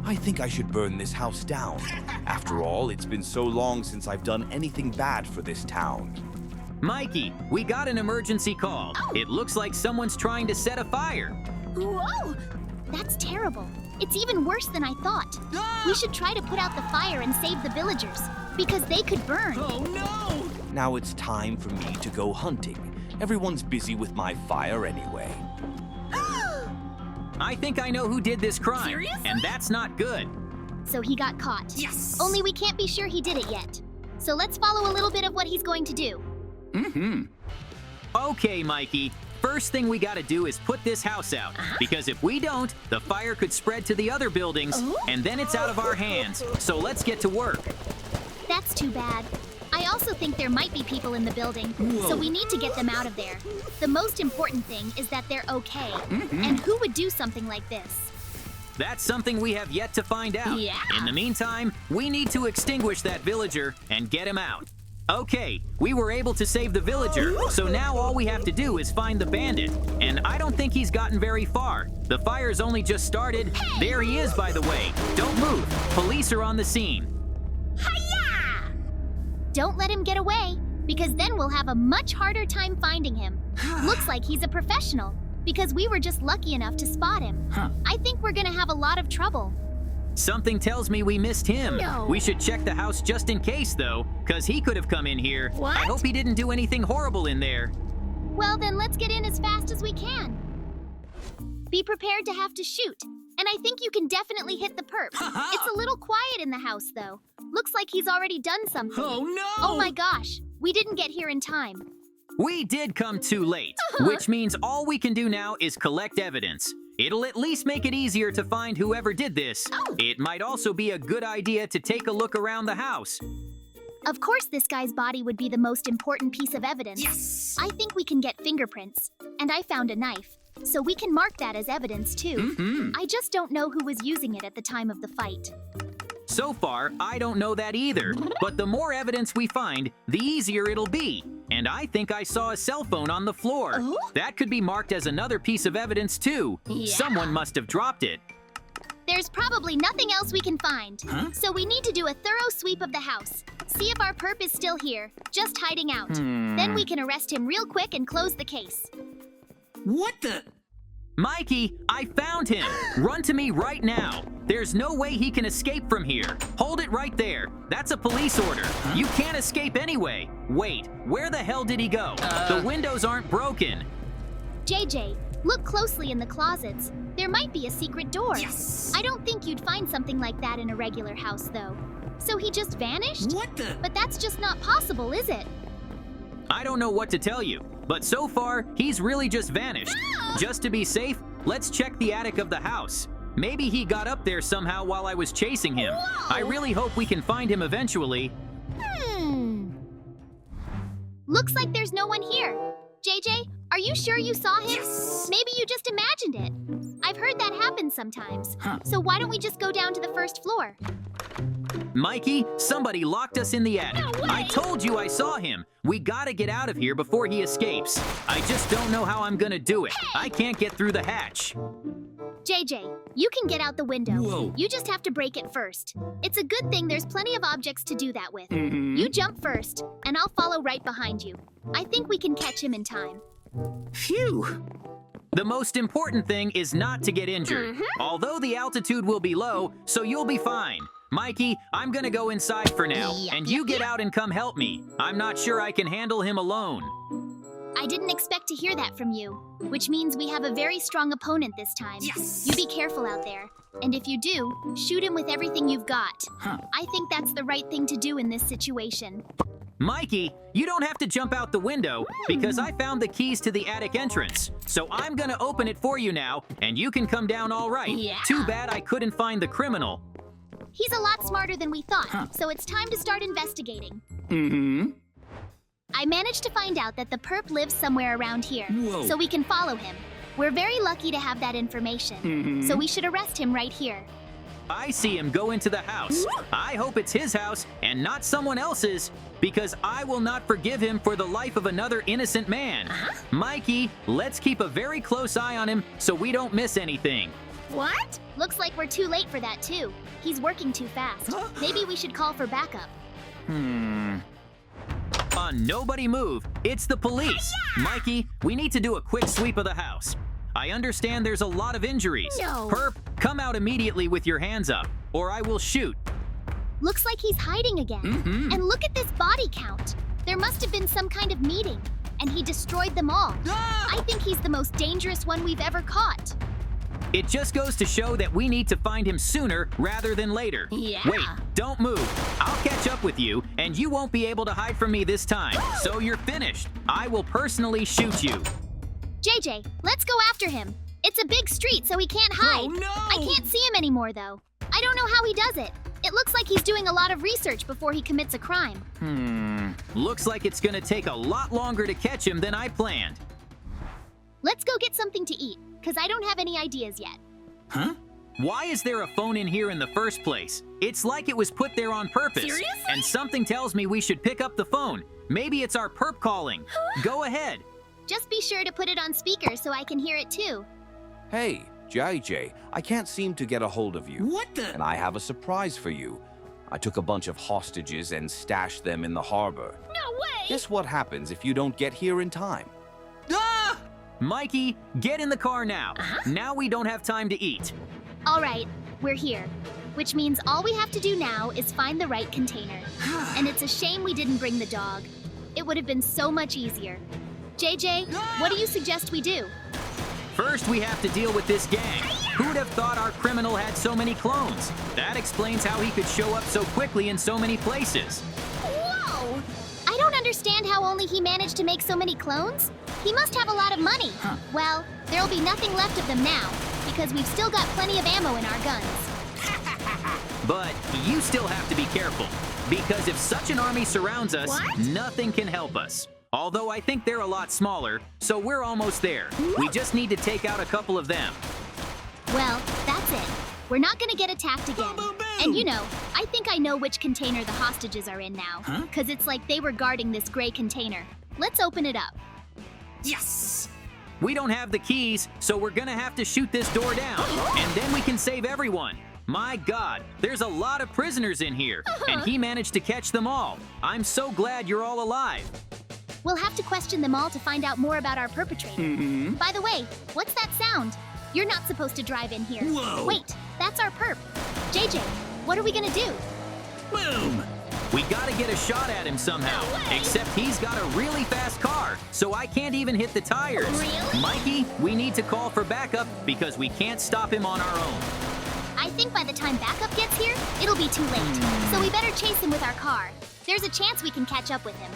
I think I should burn this house down. After all, it's been so long since I've done anything bad for this town. Mikey, we got an emergency call. It looks like someone's trying to set a fire. Whoa! That's terrible. It's even worse than I thought. We should try to put out the fire and save the villagers, because they could burn. Oh no! Now it's time for me to go hunting. Everyone's busy with my fire anyway. I think I know who did this crime. Seriously? And that's not good. So he got caught. Yes! Only we can't be sure he did it yet. So let's follow a little bit of what he's going to do. Okay, Mikey. First thing we gotta do is put this house out. Because if we don't, the fire could spread to the other buildings, and then it's out of our hands. So let's get to work. That's too bad. I also think there might be people in the building, so we need to get them out of there. The most important thing is that they're okay. And who would do something like this? That's something we have yet to find out. Yeah. In the meantime, we need to extinguish that villager and get him out. Okay, we were able to save the villager, so now all we have to do is find the bandit. And I don't think he's gotten very far. The fire's only just started. There he is, by the way. Don't move. Police are on the scene. Hi-ya! Don't let him get away, because then we'll have a much harder time finding him. Looks like he's a professional, because we were just lucky enough to spot him. I think we're gonna have a lot of trouble. Something tells me we missed him. No. We should check the house just in case, though, because he could have come in here. What? I hope he didn't do anything horrible in there. Well, then let's get in as fast as we can. Be prepared to have to shoot, and I think you can definitely hit the perp. It's a little quiet in the house, though. Looks like he's already done something. Oh, no! Oh my gosh, we didn't get here in time. We did come too late, which means all we can do now is collect evidence. It'll at least make it easier to find whoever did this. It might also be a good idea to take a look around the house. Of course this guy's body would be the most important piece of evidence. Yes! I think we can get fingerprints, and I found a knife, so we can mark that as evidence too. I just don't know who was using it at the time of the fight. So far, I don't know that either, but the more evidence we find, the easier it'll be. And I think I saw a cell phone on the floor. That could be marked as another piece of evidence too. Someone must have dropped it. There's probably nothing else we can find, so we need to do a thorough sweep of the house. See if our perp is still here, just hiding out. Then we can arrest him real quick and close the case. What the? Mikey, I found him! Run to me right now! There's no way he can escape from here. Hold it right there. That's a police order. You can't escape anyway. Wait, where the hell did he go? The windows aren't broken. JJ, look closely in the closets. There might be a secret door. Yes! I don't think you'd find something like that in a regular house, though. So he just vanished? What the? But that's just not possible, is it? I don't know what to tell you, but so far, he's really just vanished. Just to be safe, let's check the attic of the house. Maybe he got up there somehow while I was chasing him. I really hope we can find him eventually. Looks like there's no one here. JJ, are you sure you saw him? Yes! Maybe you just imagined it. I've heard that happen sometimes. So why don't we just go down to the first floor? Mikey, somebody locked us in the attic. No way! I told you I saw him. We gotta get out of here before he escapes. I just don't know how I'm gonna do it. I can't get through the hatch. JJ, you can get out the window. Whoa. You just have to break it first. It's a good thing there's plenty of objects to do that with. You jump first, and I'll follow right behind you. I think we can catch him in time. Phew! The most important thing is not to get injured. Although the altitude will be low, so you'll be fine. Mikey, I'm gonna go inside for now, and you get out and come help me. I'm not sure I can handle him alone. I didn't expect to hear that from you, which means we have a very strong opponent this time. Yes! You be careful out there, and if you do, shoot him with everything you've got. I think that's the right thing to do in this situation. Mikey, you don't have to jump out the window because I found the keys to the attic entrance. So I'm gonna open it for you now, and you can come down all right. Yeah. Too bad I couldn't find the criminal. He's a lot smarter than we thought, so it's time to start investigating. I managed to find out that the perp lives somewhere around here, Whoa. so we can follow him. We're very lucky to have that information, so we should arrest him right here. I see him go into the house. I hope it's his house and not someone else's, because I will not forgive him for the life of another innocent man. Mikey, let's keep a very close eye on him so we don't miss anything. What? Looks like we're too late for that, too. He's working too fast. Maybe we should call for backup. Nobody move. It's the police. Mikey, we need to do a quick sweep of the house. I understand there's a lot of injuries. No. Perp, come out immediately with your hands up, or I will shoot. Looks like he's hiding again. And look at this body count. There must have been some kind of meeting, and he destroyed them all. I think he's the most dangerous one we've ever caught. It just goes to show that we need to find him sooner rather than later. Yeah. Wait, don't move. I'll catch up with you, and you won't be able to hide from me this time. So you're finished. I will personally shoot you. JJ, let's go after him. It's a big street, so he can't hide. Oh, no! I can't see him anymore, though. I don't know how he does it. It looks like he's doing a lot of research before he commits a crime. Looks like it's gonna take a lot longer to catch him than I planned. Let's go get something to eat, because I don't have any ideas yet. Why is there a phone in here in the first place? It's like it was put there on purpose. Seriously? And something tells me we should pick up the phone. Maybe it's our perp calling. Go ahead. Just be sure to put it on speaker so I can hear it too. Hey, JJ, I can't seem to get a hold of you. What the? And I have a surprise for you. I took a bunch of hostages and stashed them in the harbor. No way! Guess what happens if you don't get here in time? Ah! Mikey, get in the car now. Now we don't have time to eat. All right, we're here. Which means all we have to do now is find the right container. And it's a shame we didn't bring the dog. It would have been so much easier. JJ, what do you suggest we do? First, we have to deal with this gang. Who'd have thought our criminal had so many clones? That explains how he could show up so quickly in so many places. Whoa! I don't understand how only he managed to make so many clones. He must have a lot of money. Well, there'll be nothing left of them now, because we've still got plenty of ammo in our guns. But you still have to be careful, because if such an army surrounds us, nothing can help us. Although I think they're a lot smaller, so we're almost there. We just need to take out a couple of them. Well, that's it. We're not gonna get attacked again. And you know, I think I know which container the hostages are in now. Because it's like they were guarding this gray container. Let's open it up. Yes! We don't have the keys, so we're gonna have to shoot this door down. And then we can save everyone. My God, there's a lot of prisoners in here. And he managed to catch them all. I'm so glad you're all alive. We'll have to question them all to find out more about our perpetrator. By the way, what's that sound? You're not supposed to drive in here. Whoa. Wait, that's our perp. JJ, what are we gonna do? Boom! We gotta get a shot at him somehow. Except he's got a really fast car, so I can't even hit the tires. Really? Mikey, we need to call for backup because we can't stop him on our own. I think by the time backup gets here, it'll be too late. So we better chase him with our car. There's a chance we can catch up with him.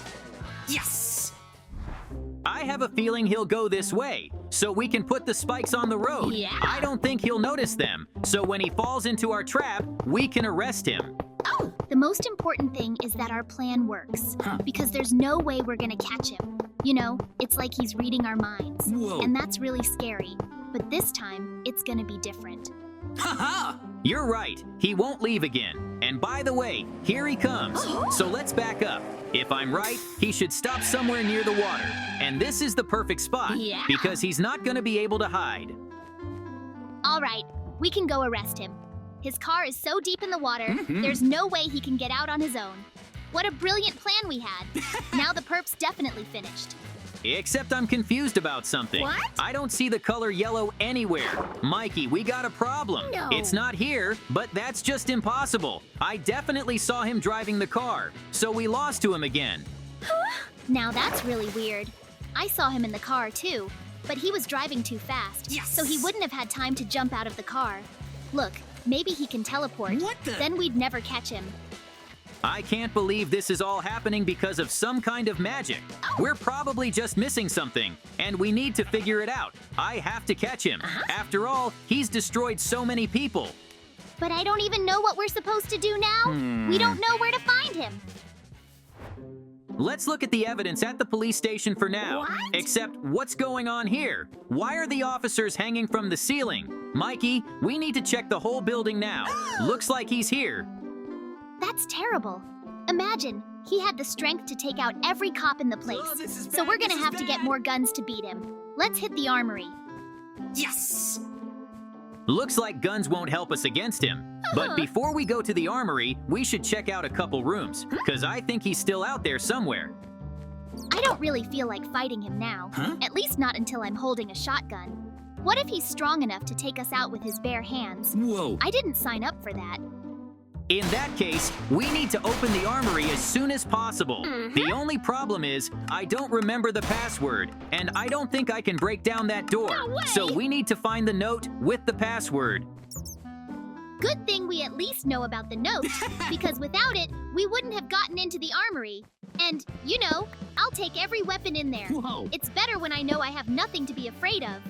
Yes! I have a feeling he'll go this way, so we can put the spikes on the road. Yeah. I don't think he'll notice them, so when he falls into our trap, we can arrest him. Oh, the most important thing is that our plan works. Because there's no way we're gonna catch him. You know, it's like he's reading our minds. Whoa. And that's really scary. But this time, it's gonna be different. Ha-ha! You're right, he won't leave again. And by the way, here he comes. So let's back up. If I'm right, he should stop somewhere near the water. And this is the perfect spot, because he's not gonna be able to hide. All right, we can go arrest him. His car is so deep in the water, there's no way he can get out on his own. What a brilliant plan we had. Now the perp's definitely finished. Except I'm confused about something. What? I don't see the color yellow anywhere. Mikey, we got a problem. No. It's not here, but that's just impossible. I definitely saw him driving the car, so we lost to him again. Now that's really weird. I saw him in the car too, but he was driving too fast, so he wouldn't have had time to jump out of the car. Look, maybe he can teleport. What the? Then we'd never catch him. I can't believe this is all happening because of some kind of magic. We're probably just missing something, and we need to figure it out. I have to catch him. After all, he's destroyed so many people. But I don't even know what we're supposed to do now. We don't know where to find him. Let's look at the evidence at the police station for now. Except, what's going on here? Why are the officers hanging from the ceiling? Mikey, we need to check the whole building now. Looks like he's here. That's terrible. Imagine, he had the strength to take out every cop in the place. So we're gonna have to get more guns to beat him. Let's hit the armory. Yes! Looks like guns won't help us against him. But before we go to the armory, we should check out a couple rooms, because I think he's still out there somewhere. I don't really feel like fighting him now. At least not until I'm holding a shotgun. What if he's strong enough to take us out with his bare hands? Whoa. I didn't sign up for that. In that case, we need to open the armory as soon as possible. The only problem is, I don't remember the password, and I don't think I can break down that door. No way! So we need to find the note with the password. Good thing we at least know about the note, because without it, we wouldn't have gotten into the armory. And, you know, I'll take every weapon in there. Whoa. It's better when I know I have nothing to be afraid of.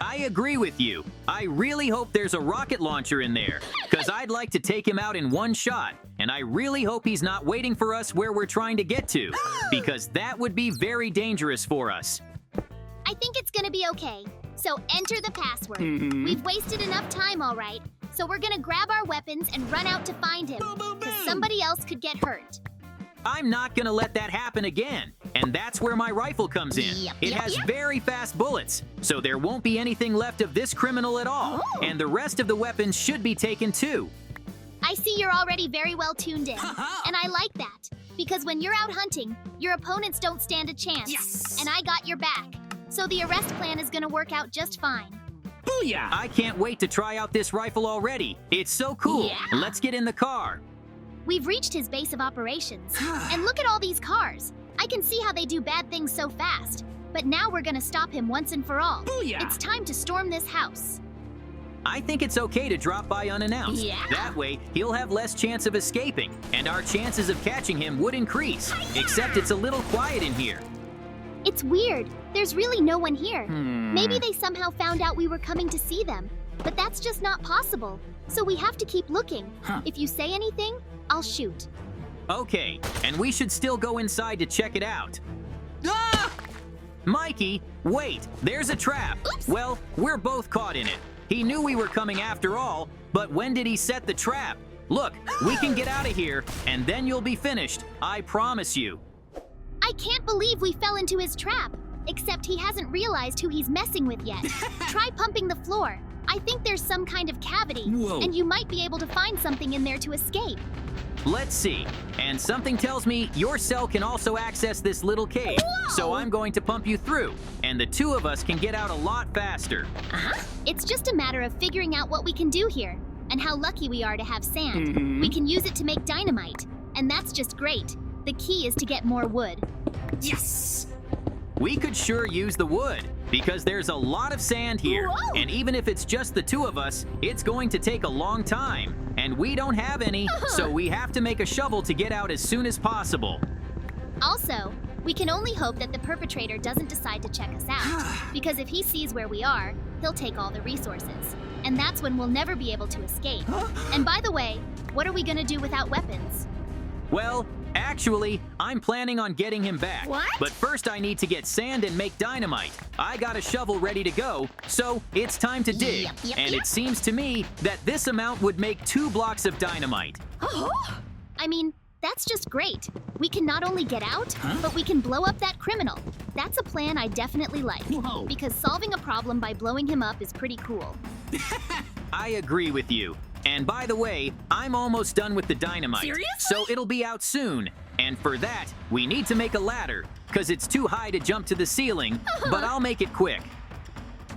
I agree with you. I really hope there's a rocket launcher in there, because I'd like to take him out in one shot, and I really hope he's not waiting for us where we're trying to get to, because that would be very dangerous for us. I think it's gonna be okay. So enter the password. We've wasted enough time, all right. So we're gonna grab our weapons and run out to find him, because somebody else could get hurt. I'm not gonna let that happen again. And that's where my rifle comes in. It has very fast bullets, so there won't be anything left of this criminal at all. And the rest of the weapons should be taken too. I see you're already very well tuned in, and I like that. Because when you're out hunting, your opponents don't stand a chance. Yes. And I got your back. So the arrest plan is gonna work out just fine. Booyah! I can't wait to try out this rifle already. It's so cool. Yeah. Let's get in the car. We've reached his base of operations. And look at all these cars. I can see how they do bad things so fast. But now we're gonna stop him once and for all. Booyah! It's time to storm this house. I think it's okay to drop by unannounced. Yeah. That way, he'll have less chance of escaping, and our chances of catching him would increase. Except it's a little quiet in here. It's weird. There's really no one here. Maybe they somehow found out we were coming to see them. But that's just not possible. So we have to keep looking. If you say anything, I'll shoot. Okay, and we should still go inside to check it out. Ah! Mikey, wait, there's a trap. Oops. Well, we're both caught in it. He knew we were coming after all, but when did he set the trap? Look, we can get out of here, and then you'll be finished. I promise you. I can't believe we fell into his trap. Except he hasn't realized who he's messing with yet. Try pumping the floor. I think there's some kind of cavity. Whoa. And you might be able to find something in there to escape. Let's see. And something tells me your cell can also access this little cave. Whoa! So I'm going to pump you through, and the two of us can get out a lot faster. It's just a matter of figuring out what we can do here. And how lucky we are to have sand. We can use it to make dynamite. And that's just great. The key is to get more wood. Yes! We could sure use the wood, because there's a lot of sand here. Whoa! And even if it's just the two of us, it's going to take a long time. And we don't have any, so we have to make a shovel to get out as soon as possible. Also, we can only hope that the perpetrator doesn't decide to check us out. Because if he sees where we are, he'll take all the resources. And that's when we'll never be able to escape. And by the way, what are we gonna do without weapons? Well, actually, I'm planning on getting him back. What? But first I need to get sand and make dynamite. I got a shovel ready to go, so it's time to dig. Yep. It seems to me that this amount would make 2 blocks of dynamite. I mean, that's just great. We can not only get out, but we can blow up that criminal. That's a plan I definitely like. Whoa. Because solving a problem by blowing him up is pretty cool. I agree with you. And by the way, I'm almost done with the dynamite. Seriously? So it'll be out soon. And for that, we need to make a ladder, because it's too high to jump to the ceiling, but I'll make it quick.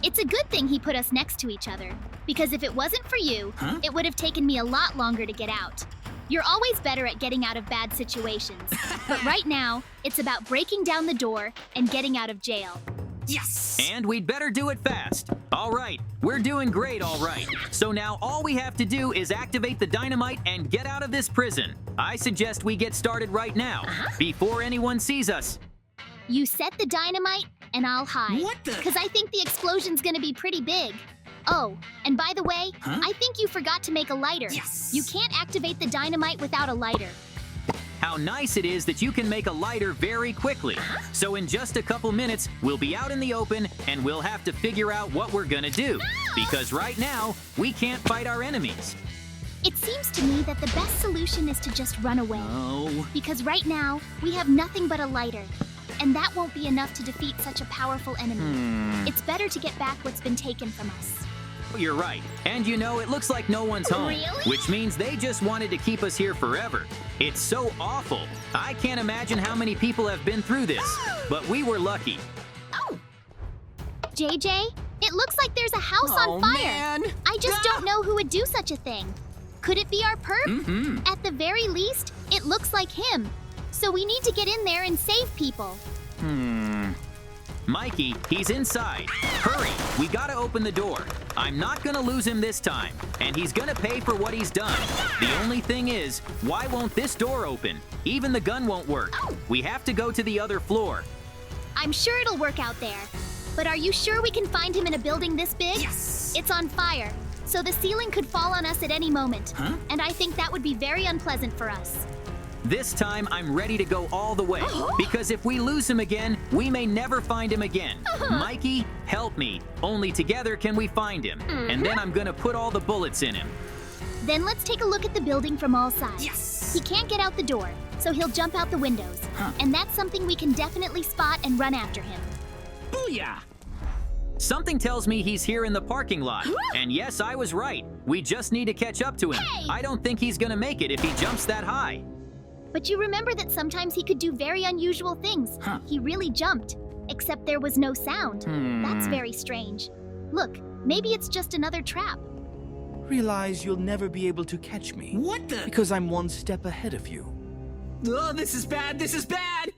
It's a good thing he put us next to each other. Because if it wasn't for you, it would have taken me a lot longer to get out. You're always better at getting out of bad situations. But right now, it's about breaking down the door and getting out of jail. Yes! And we'd better do it fast. All right, we're doing great, all right. So now all we have to do is activate the dynamite and get out of this prison. I suggest we get started right now, before anyone sees us. You set the dynamite, and I'll hide. What the- Because I think the explosion's gonna be pretty big. Oh, and by the way, I think you forgot to make a lighter. Yes. You can't activate the dynamite without a lighter. How nice it is that you can make a lighter very quickly. So in just a couple minutes, we'll be out in the open and we'll have to figure out what we're gonna do. Because right now, we can't fight our enemies. It seems to me that the best solution is to just run away. Oh. Because right now, we have nothing but a lighter. And that won't be enough to defeat such a powerful enemy. It's better to get back what's been taken from us. You're right. And you know, it looks like no one's home. Really? Which means they just wanted to keep us here forever. It's so awful. I can't imagine how many people have been through this. But we were lucky. Oh. JJ, it looks like there's a house on fire. Man. I just don't know who would do such a thing. Could it be our perp? Mm-hmm. At the very least, it looks like him. So we need to get in there and save people. Mikey, he's inside. Hurry, we gotta open the door. I'm not gonna lose him this time, and he's gonna pay for what he's done. The only thing is, why won't this door open? Even the gun won't work. We have to go to the other floor. I'm sure it'll work out there. But are you sure we can find him in a building this big? Yes. It's on fire, so the ceiling could fall on us at any moment. Huh? And I think that would be very unpleasant for us. This time, I'm ready to go all the way, because if we lose him again, we may never find him again. Mikey, help me. Only together can we find him. And then I'm gonna put all the bullets in him. Then let's take a look at the building from all sides. Yes. He can't get out the door, so he'll jump out the windows. And that's something we can definitely spot and run after him. Booyah. Something tells me he's here in the parking lot. And yes, I was right. We just need to catch up to him. Hey! I don't think he's gonna make it if he jumps that high. But you remember that sometimes he could do very unusual things. Huh. He really jumped, except there was no sound. That's very strange. Look, maybe it's just another trap. Realize you'll never be able to catch me. What the? Because I'm one step ahead of you. Oh, this is bad. This is bad.